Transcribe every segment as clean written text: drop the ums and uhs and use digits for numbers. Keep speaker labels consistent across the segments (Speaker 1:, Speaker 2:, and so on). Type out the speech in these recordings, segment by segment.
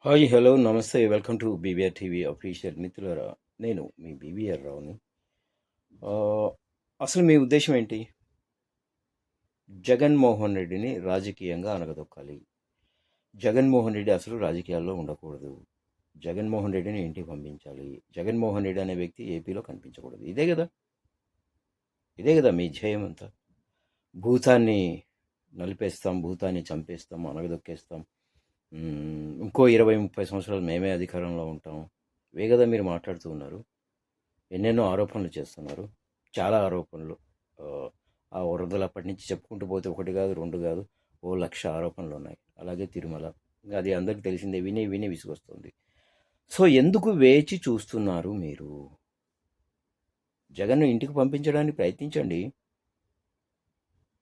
Speaker 1: Hi hello నమస్తే welcome to BVR TV official మిత్రులారా. నేను మీ బీవీఆర్ రావుని. ఆ, అసలు మీ ఉద్దేశం ఏంటి? జగన్మోహన్ రెడ్డిని రాజకీయంగా అనగదొక్కాలి. జగన్మోహన్ రెడ్డి అసలు రాజకీయాల్లో ఉండకూడదు. జగన్మోహన్ రెడ్డిని ఇంటికి పంపించాలి. జగన్మోహన్ రెడ్డి అనే వ్యక్తి ఏపీలో కనిపించకూడదు. ఇదే కదా మీ ధ్యేయం అంతా. భూతాన్ని నలిపేస్తాం, భూతాన్ని చంపేస్తాం, అనగదొక్కేస్తాం. ఇంకో 20-30 సంవత్సరాలు మేమే అధికారంలో ఉంటాం. ఇవే కదా మీరు మాట్లాడుతూ ఉన్నారు. ఎన్నెన్నో ఆరోపణలు చేస్తున్నారు. చాలా ఆరోపణలు. ఆ, ఆ వరదలు అప్పటి నుంచి చెప్పుకుంటూ పోతే ఒకటి కాదు, రెండు కాదు, ఓ 1,00,000 ఆరోపణలు ఉన్నాయి. అలాగే తిరుమల, ఇంకా అది అందరికీ తెలిసిందే. విని విని విసుగొస్తుంది. సో ఎందుకు వేచి చూస్తున్నారు మీరు? జగన్ను ఇంటికి పంపించడానికి ప్రయత్నించండి.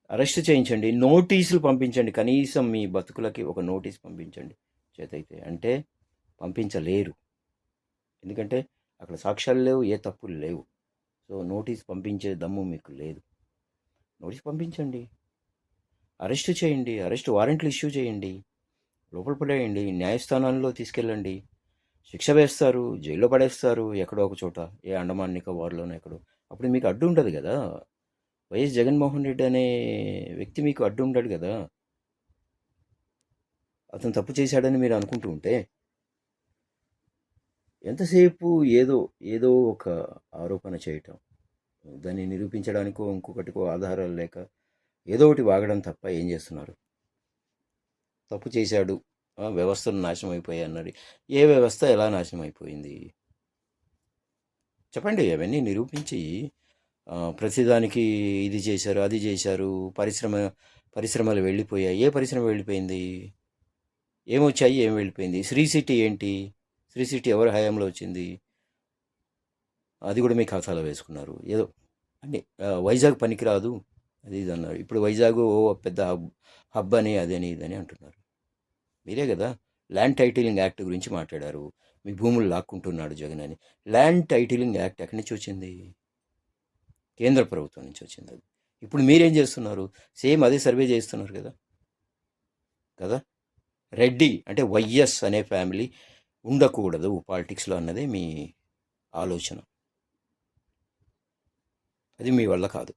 Speaker 1: అరెస్ట్ చేయించండి, నోటీసులు పంపించండి. కనీసం మీ బతుకులకి ఒక నోటీస్ పంపించండి చేతైతే. అంటే పంపించలేరు, ఎందుకంటే అక్కడ సాక్ష్యాలు లేవు, ఏ తప్పులు లేవు. సో నోటీస్ పంపించే దమ్ము మీకు లేదు. నోటీస్ పంపించండి, అరెస్ట్ చేయండి, అరెస్ట్ వారెంట్లు ఇష్యూ చేయండి, లోపల పడేయండి, న్యాయస్థానాల్లో తీసుకెళ్ళండి, శిక్ష వేస్తారు, జైల్లో పడేస్తారు ఎక్కడో ఒక చోట, ఏ అండమాన్ నికోబార్లోనో ఎక్కడో. అప్పుడు మీకు అడ్డు ఉండదు కదా. వైఎస్ జగన్మోహన్ రెడ్డి అనే వ్యక్తి మీకు అడ్డు ఉండడు కదా. అతను తప్పు చేశాడని మీరు అనుకుంటూ ఉంటే ఎంతసేపు ఏదో ఏదో ఒక ఆరోపణ చేయటం, దాన్ని నిరూపించడానికో ఇంకొకటికో ఆధారాలు లేక ఏదో ఒకటి వాగడం తప్ప ఏం చేస్తున్నారు? తప్పు చేశాడు, వ్యవస్థలు నాశనం అయిపోయాయి అన్నది. ఏ వ్యవస్థ ఎలా నాశనం అయిపోయింది చెప్పండి. అవన్నీ నిరూపించి ప్రతిదానికి ఇది చేశారు, అది చేశారు, పరిశ్రమలు వెళ్ళిపోయాయి. ఏ పరిశ్రమ వెళ్ళిపోయింది? ఏమొచ్చాయి, ఏం వెళ్ళిపోయింది? శ్రీ సిటీ ఏంటి? శ్రీ సిటీ ఎవరి హయాంలో వచ్చింది? అది కూడా మీ ఖాతాలో వేసుకున్నారు. ఏదో అంటే వైజాగ్ పనికిరాదు అది ఇది అన్నారు. ఇప్పుడు వైజాగ్ ఓ పెద్ద హబ్ అని అదని ఇదని అంటున్నారు. మీరే కదా ల్యాండ్ టైటిలింగ్ యాక్ట్ గురించి మాట్లాడారు. మీ భూములు లాక్కుంటున్నాడు జగన్ అని. ల్యాండ్ టైటిలింగ్ యాక్ట్ ఎక్కడి నుంచి వచ్చింది? కేంద్ర ప్రభుత్వం నుంచి వచ్చింది అది. ఇప్పుడు మీరేం చేస్తున్నారు? సేమ్ అదే సర్వే చేస్తున్నారు కదా కదా రెడ్డి అంటే వైఎస్ అనే ఫ్యామిలీ ఉండకూడదు పాలిటిక్స్లో అన్నదే మీ ఆలోచన. అది మీ వల్ల కాదు.